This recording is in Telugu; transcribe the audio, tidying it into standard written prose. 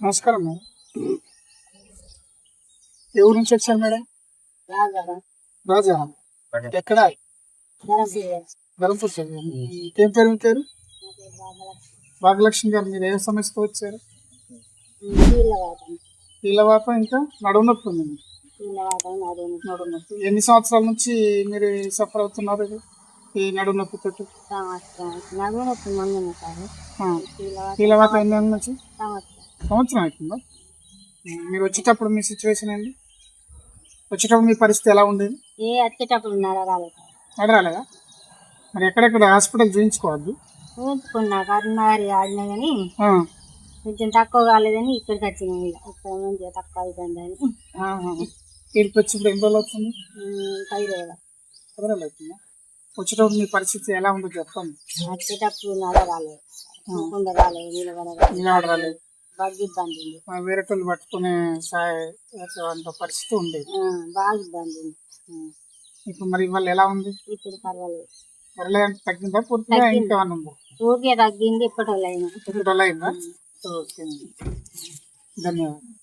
నమస్కారం మేడం. ఏ ఊరు నుంచి వచ్చారు మేడం? రాజా. ఎక్కడ? ధర్మపూర్ సైడ్. ఏం పేరు మీ పేరు? భాగ్యలక్ష్మి గారు. మీరు ఏ సమస్యతో వచ్చారు? కీళ్ళవాతం ఇంకా నడుము నొప్పి ఉంది. నడుము నొప్పి ఎన్ని సంవత్సరాల నుంచి మీరు సఫర్ అవుతున్నారు ఈ నడుము నొప్పి తోటి? కీళ్ళవాతం ఎన్ని నెలల నుంచి? సంవత్సరం అవుతుందా? మీరు వచ్చేటప్పుడు మీ సిచ్యువేషన్ ఏంటి? వచ్చేటప్పుడు మీ పరిస్థితి ఎలా ఉండేది? వచ్చేటప్పుడు నడరాలేదా? మరి ఎక్కడెక్కడ హాస్పిటల్ చూపించుకోవద్దు? చూపించుకున్నా కరీంనగర్ ఆడినా కానీ కొంచెం తక్కువ కాలేదని ఇక్కడికి వచ్చినాయి. ఇక్కడ మంచిగా తక్కువ అవుతుందని ఇక్కడికి వచ్చి ఇప్పుడు ఎన్ని రోజులు అవుతుంది? 5 రోజులు. 10 రోజులు అవుతుందా? వచ్చేటప్పుడు మీ పరిస్థితి ఎలా ఉందో చెప్పండి. వచ్చేటప్పుడు నడరాలేదు, రాలేదు, నిలబడరాలేదు, బాగా ఇబ్బంది ఉంది. వేరే వాళ్ళు పట్టుకునే అంత పరిస్థితి ఉండేది. బాగా ఇబ్బంది ఉంది. ఇప్పుడు మరి ఇవాళ ఎలా ఉంది? ఇప్పుడు పర్వాలేదు. పర్లేదు. తగ్గిందా పూర్తిగా? ఇంకేమన్నా ఉందా? పూర్తిగా తగ్గింది. ఇప్పటి అయిందా? ఓకే, ధన్యవాదాలు.